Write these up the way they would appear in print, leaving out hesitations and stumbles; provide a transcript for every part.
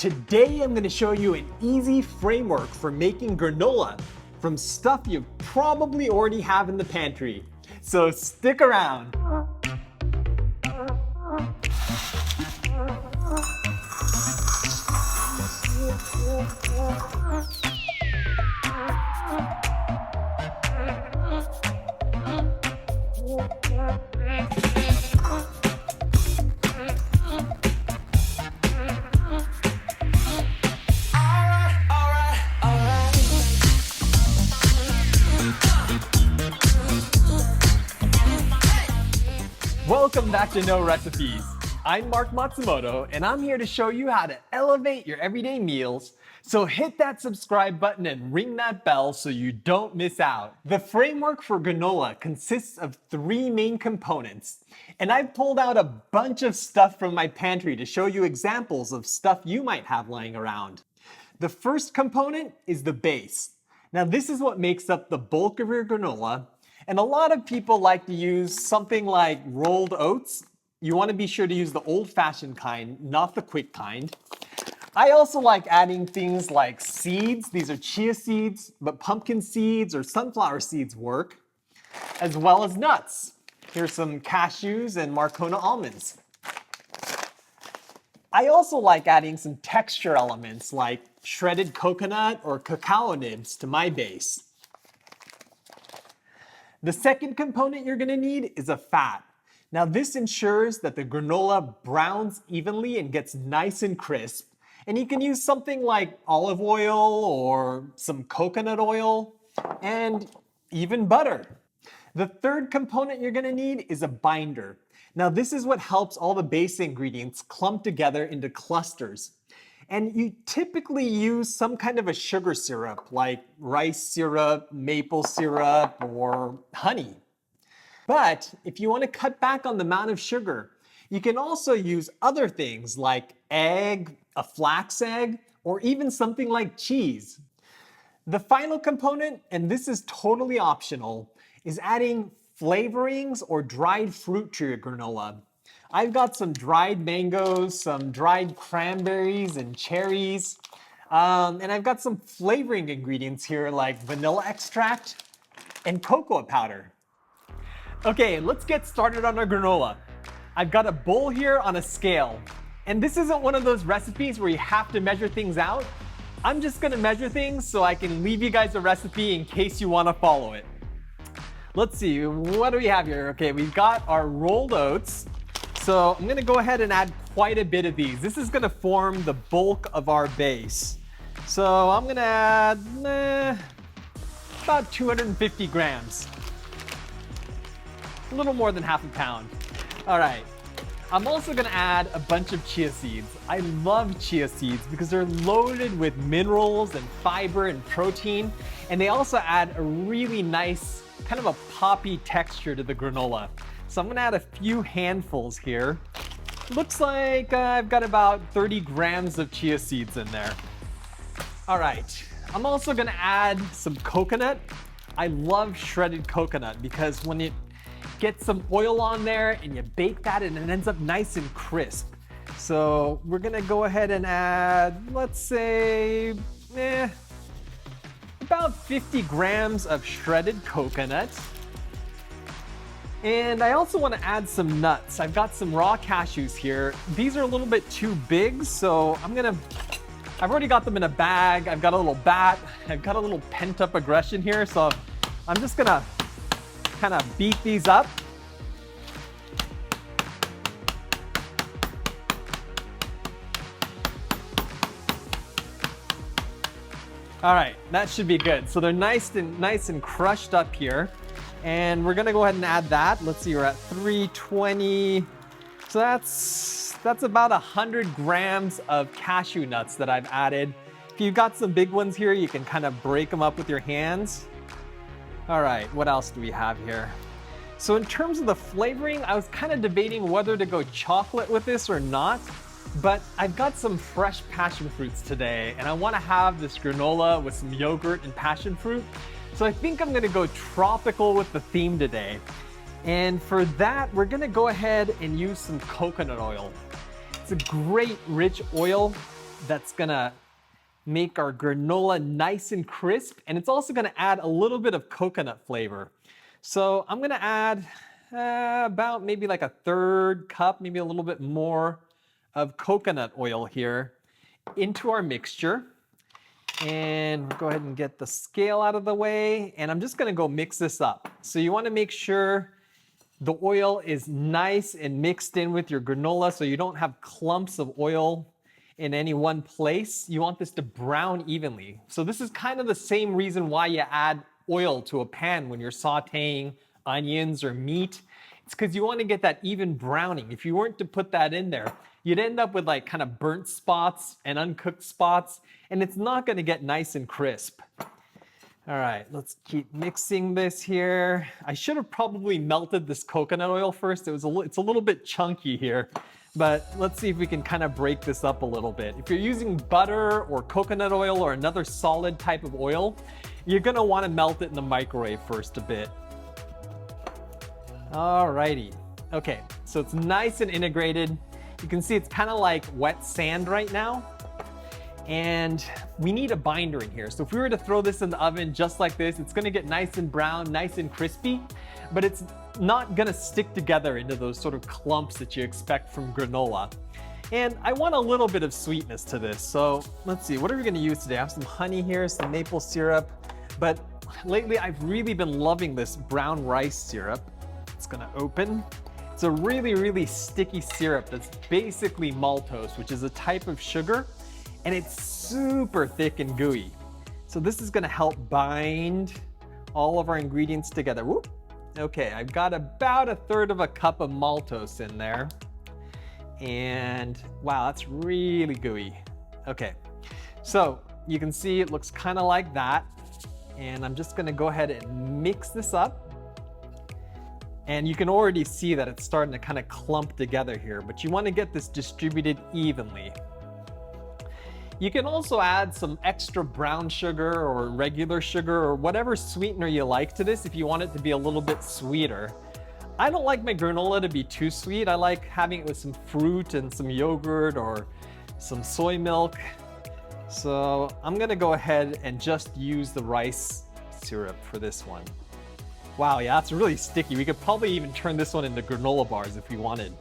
Today I'm going to show you an easy framework for making granola from stuff you probably already have in the pantry. So stick around. Welcome back to No Recipes. I'm Mark Matsumoto, and I'm here to show you how to elevate your everyday meals. So hit that subscribe button and ring that bell so you don't miss out. The framework for granola consists of three main components, and I've pulled out a bunch of stuff from my pantry to show you examples of stuff you might have lying around. The first component is the base. Now this is what makes up the bulk of your granola. And a lot of people like to use something like rolled oats. You want to be sure to use the old-fashioned kind, not the quick kind. I also like adding things like seeds. These are chia seeds, but pumpkin seeds or sunflower seeds work, as well as nuts. Here's some cashews and Marcona almonds. I also like adding some texture elements like shredded coconut or cacao nibs to my base. The second component you're going to need is a fat. Now this ensures that the granola browns evenly and gets nice and crisp. And you can use something like olive oil or some coconut oil and even butter. The third component you're going to need is a binder. Now this is what helps all the base ingredients clump together into clusters. And you typically use some kind of a sugar syrup like rice syrup, maple syrup, or honey. But if you want to cut back on the amount of sugar, you can also use other things like egg, a flax egg, or even something like cheese. The final component, and this is totally optional, is adding flavorings or dried fruit to your granola. I've got some dried mangoes, some dried cranberries and cherries, and I've got some flavoring ingredients here like vanilla extract and cocoa powder. Okay, let's get started on our granola. I've got a bowl here on a scale, and this isn't one of those recipes where you have to measure things out. I'm just gonna measure things so I can leave you guys a recipe in case you wanna follow it. Let's see, what do we have here? Okay, we've got our rolled oats. So I'm gonna go ahead and add quite a bit of these. This is gonna form the bulk of our base. So I'm gonna add about 250 grams. A little more than half a pound. All right, I'm also gonna add a bunch of chia seeds. I love chia seeds because they're loaded with minerals and fiber and protein, and they also add a really nice, kind of a poppy texture to the granola. So I'm gonna add a few handfuls here. Looks like I've got about 30 grams of chia seeds in there. All right, I'm also gonna add some coconut. I love shredded coconut because when it gets some oil on there and you bake that and it ends up nice and crisp. So we're gonna go ahead and add, let's say, about 50 grams of shredded coconut. And I also want to add some nuts. I've got some raw cashews here. These are a little bit too big, so I've already got them in a bag. I've got a little bat. I've got a little pent-up aggression here, so I'm just gonna kind of beat these up. All right, that should be good. So they're nice and crushed up here. And we're gonna go ahead and add that. Let's see, we're at 320. So that's about 100 grams of cashew nuts that I've added. If you've got some big ones here, you can kind of break them up with your hands. All right, what else do we have here? So in terms of the flavoring, I was kind of debating whether to go chocolate with this or not, but I've got some fresh passion fruits today, and I wanna have this granola with some yogurt and passion fruit. So I think I'm gonna go tropical with the theme today. And for that, we're gonna go ahead and use some coconut oil. It's a great rich oil that's gonna make our granola nice and crisp, and it's also gonna add a little bit of coconut flavor. So I'm gonna add about maybe like a third cup, maybe a little bit more of coconut oil here into our mixture. And we'll go ahead and get the scale out of the way, and I'm just gonna go mix this up. So you wanna make sure the oil is nice and mixed in with your granola so you don't have clumps of oil in any one place. You want this to brown evenly. So this is kind of the same reason why you add oil to a pan when you're sauteing onions or meat. It's because you want to get that even browning. If you weren't to put that in there, you'd end up with like kind of burnt spots and uncooked spots, and it's not going to get nice and crisp. All right, let's keep mixing this here. I should have probably melted this coconut oil first. It's a little bit chunky here, but let's see if we can kind of break this up a little bit. If you're using butter or coconut oil or another solid type of oil, you're gonna wanna melt it in the microwave first a bit. All righty, okay, so it's nice and integrated. You can see it's kind of like wet sand right now. And we need a binder in here. So if we were to throw this in the oven just like this, it's gonna get nice and brown, nice and crispy, but it's not gonna stick together into those sort of clumps that you expect from granola. And I want a little bit of sweetness to this. So let's see, what are we gonna use today? I have some honey here, some maple syrup, but lately I've really been loving this brown rice syrup. It's gonna open. It's a really, really sticky syrup that's basically maltose, which is a type of sugar, and it's super thick and gooey. So this is gonna help bind all of our ingredients together. Whoop. Okay, I've got about a third of a cup of maltose in there. And wow, that's really gooey. Okay, so you can see it looks kind of like that. And I'm just gonna go ahead and mix this up. And you can already see that it's starting to kind of clump together here, but you wanna get this distributed evenly. You can also add some extra brown sugar or regular sugar or whatever sweetener you like to this if you want it to be a little bit sweeter. I don't like my granola to be too sweet. I like having it with some fruit and some yogurt or some soy milk. So I'm gonna go ahead and just use the rice syrup for this one. Wow, yeah, that's really sticky. We could probably even turn this one into granola bars if we wanted.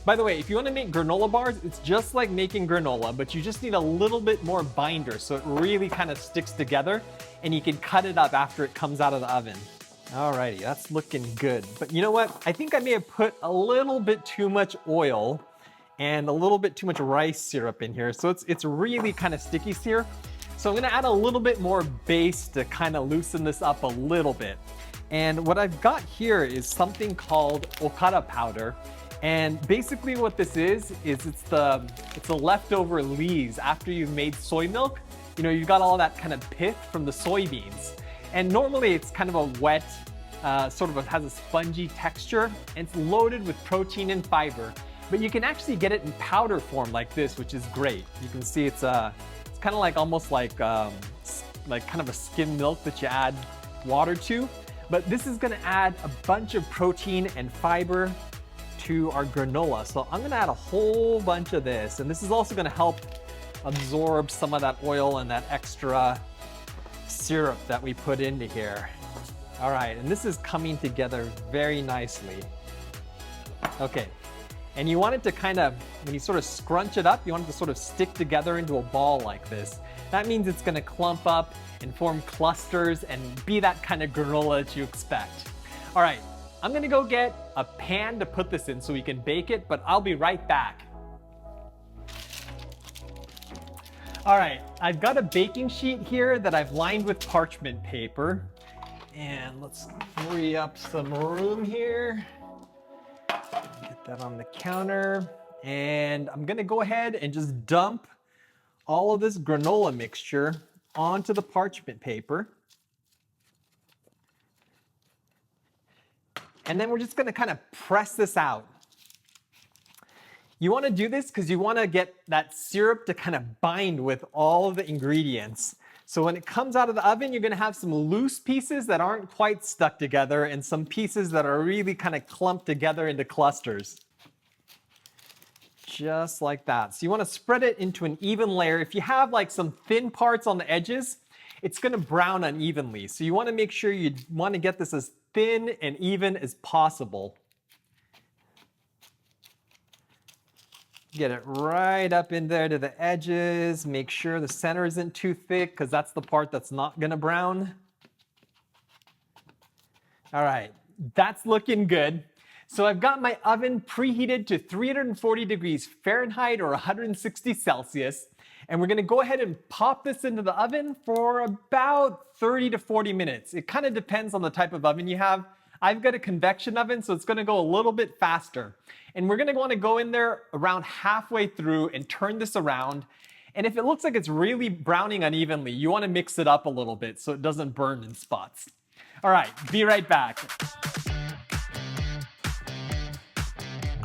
By the way, if you want to make granola bars, it's just like making granola, but you just need a little bit more binder so it really kind of sticks together, and you can cut it up after it comes out of the oven. Alrighty, that's looking good. But you know what? I think I may have put a little bit too much oil and a little bit too much rice syrup in here, so it's really kind of sticky here. So I'm gonna add a little bit more base to kind of loosen this up a little bit. And what I've got here is something called okara powder. And basically what this is it's the leftover leaves after you've made soy milk. You know, you've got all that kind of pith from the soybeans. And normally it's kind of a wet, has a spongy texture, and it's loaded with protein and fiber. But you can actually get it in powder form like this, which is great. You can see it's kind of like almost like kind of a skim milk that you add water to. But this is gonna add a bunch of protein and fiber to our granola. So I'm gonna add a whole bunch of this, and this is also gonna help absorb some of that oil and that extra syrup that we put into here. All right, and this is coming together very nicely. Okay, and you want it to kind of, when you sort of scrunch it up, you want it to sort of stick together into a ball like this. That means it's gonna clump up and form clusters and be that kind of granola that you expect. All right, I'm gonna go get a pan to put this in so we can bake it, but I'll be right back. All right, I've got a baking sheet here that I've lined with parchment paper. And let's free up some room here. Get that on the counter. And I'm gonna go ahead and just dump all of this granola mixture onto the parchment paper. And then we're just gonna kind of press this out. You wanna do this because you wanna get that syrup to kind of bind with all of the ingredients. So when it comes out of the oven, you're gonna have some loose pieces that aren't quite stuck together and some pieces that are really kind of clumped together into clusters. just like that. So you want to spread it into an even layer. If you have like some thin parts on the edges, it's going to brown unevenly. So you want to make sure you want to get this as thin and even as possible. Get it right up in there to the edges. Make sure the center isn't too thick because that's the part that's not going to brown. All right, that's looking good. So I've got my oven preheated to 340 degrees Fahrenheit or 160 Celsius. And we're gonna go ahead and pop this into the oven for about 30 to 40 minutes. It kind of depends on the type of oven you have. I've got a convection oven, so it's gonna go a little bit faster. And we're gonna wanna go in there around halfway through and turn this around. And if it looks like it's really browning unevenly, you wanna mix it up a little bit so it doesn't burn in spots. All right, be right back.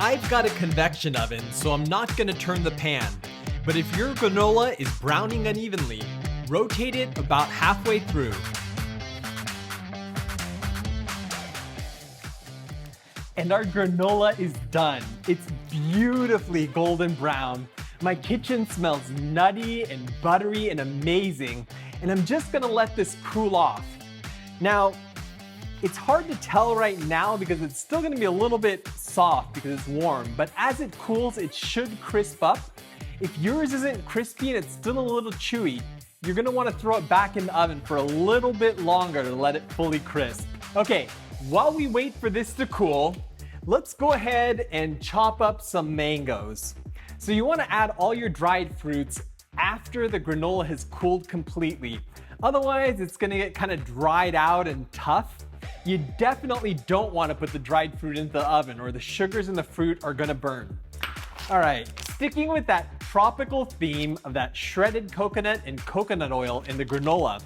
I've got a convection oven, so I'm not gonna turn the pan. But if your granola is browning unevenly, rotate it about halfway through. And our granola is done. It's beautifully golden brown. My kitchen smells nutty and buttery and amazing. And I'm just gonna let this cool off. Now, it's hard to tell right now because it's still gonna be a little bit soft because it's warm, but as it cools, it should crisp up. If yours isn't crispy and it's still a little chewy, you're gonna wanna throw it back in the oven for a little bit longer to let it fully crisp. Okay, while we wait for this to cool, let's go ahead and chop up some mangoes. So you wanna add all your dried fruits after the granola has cooled completely. Otherwise, it's gonna get kind of dried out and tough. You definitely don't want to put the dried fruit into the oven or the sugars in the fruit are gonna burn. All right, sticking with that tropical theme of that shredded coconut and coconut oil in the granola,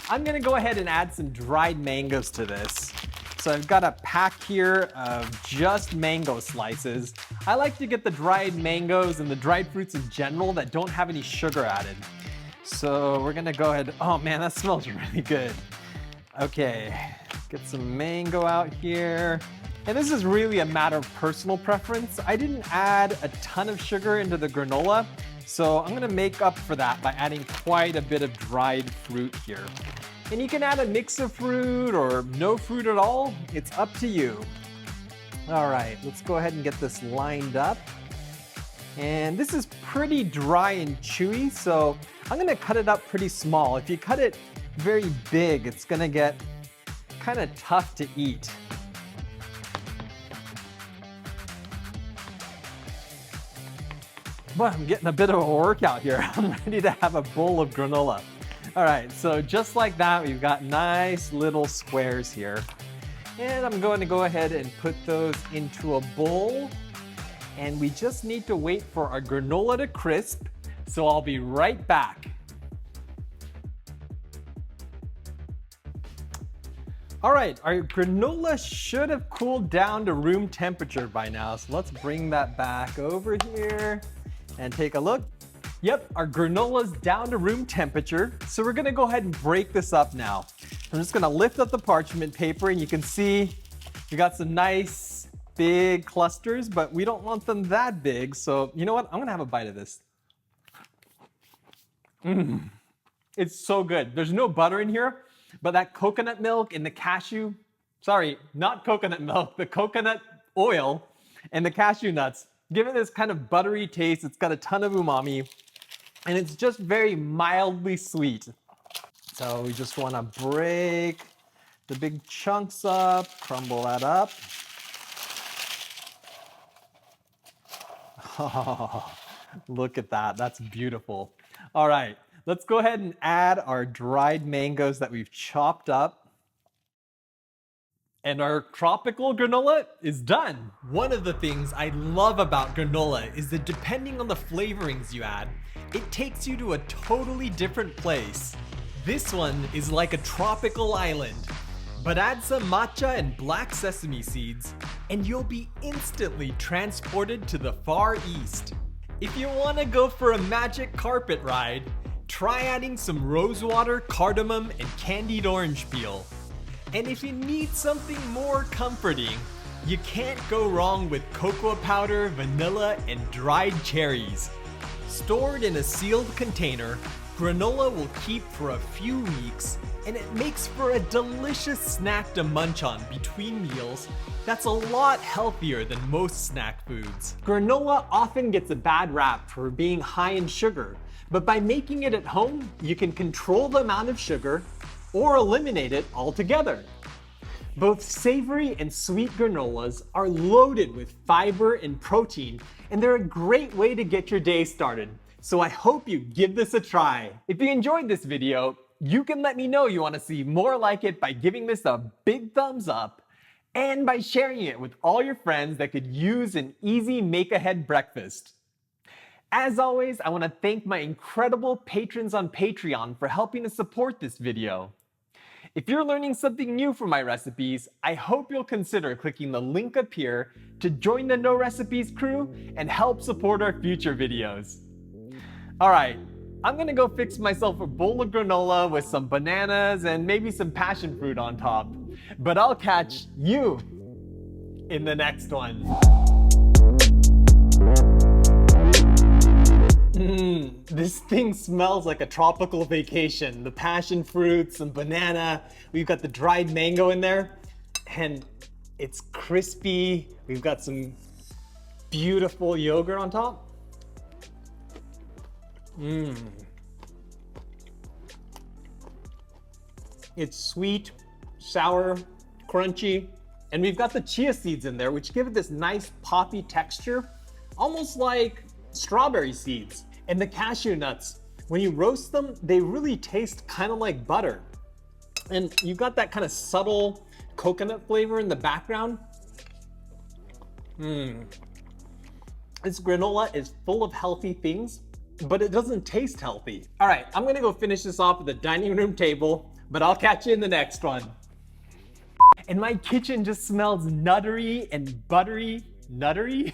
I'm gonna go ahead and add some dried mangoes to this. So I've got a pack here of just mango slices. I like to get the dried mangoes and the dried fruits in general that don't have any sugar added. So we're gonna go ahead, oh man, that smells really good. Okay, get some mango out here. And this is really a matter of personal preference. I didn't add a ton of sugar into the granola, so I'm gonna make up for that by adding quite a bit of dried fruit here. And you can add a mix of fruit or no fruit at all. It's up to you. All right, let's go ahead and get this lined up. And this is pretty dry and chewy, so I'm gonna cut it up pretty small. If you cut it very big, it's gonna get kind of tough to eat. Boy, I'm getting a bit of a workout here. I'm ready to have a bowl of granola. All right, so just like that, we've got nice little squares here. And I'm going to go ahead and put those into a bowl. And we just need to wait for our granola to crisp. So I'll be right back. All right, our granola should have cooled down to room temperature by now. So let's bring that back over here and take a look. Yep, our granola's down to room temperature. So we're gonna go ahead and break this up now. I'm just gonna lift up the parchment paper and you can see we got some nice big clusters, but we don't want them that big. So you know what? I'm gonna have a bite of this. It's so good. There's no butter in here, but that coconut milk and the cashew, sorry, not coconut milk, the coconut oil and the cashew nuts give it this kind of buttery taste. It's got a ton of umami and it's just very mildly sweet. So we just want to break the big chunks up, crumble that up. Oh, look at that. That's beautiful. All right, let's go ahead and add our dried mangoes that we've chopped up. And our tropical granola is done. One of the things I love about granola is that depending on the flavorings you add, it takes you to a totally different place. This one is like a tropical island, but add some matcha and black sesame seeds, and you'll be instantly transported to the Far East. If you want to go for a magic carpet ride, try adding some rosewater, cardamom, and candied orange peel. And if you need something more comforting, You can't go wrong with cocoa powder, vanilla, and dried cherries. Stored in a sealed container, granola will keep for a few weeks, and it makes for a delicious snack to munch on between meals that's a lot healthier than most snack foods. Granola often gets a bad rap for being high in sugar, but by making it at home, you can control the amount of sugar or eliminate it altogether. Both savory and sweet granolas are loaded with fiber and protein, and they're a great way to get your day started. So I hope you give this a try. If you enjoyed this video, you can let me know you want to see more like it by giving this a big thumbs up and by sharing it with all your friends that could use an easy make-ahead breakfast. As always, I want to thank my incredible patrons on Patreon for helping to support this video. If you're learning something new from my recipes, I hope you'll consider clicking the link up here to join the No Recipes crew and help support our future videos. Alright, I'm gonna go fix myself a bowl of granola with some bananas and maybe some passion fruit on top. But I'll catch you in the next one. This thing smells like a tropical vacation. The passion fruit, some banana, we've got the dried mango in there, and it's crispy. We've got some beautiful yogurt on top. It's sweet, sour, crunchy, and we've got the chia seeds in there, which give it this nice poppy texture, almost like strawberry seeds. And the cashew nuts, when you roast them, they really taste kind of like butter. And you've got that kind of subtle coconut flavor in the background. This granola is full of healthy things, but it doesn't taste healthy. All right, I'm gonna go finish this off at the dining room table, but I'll catch you in the next one. And my kitchen just smells nuttery and buttery. Nuttery?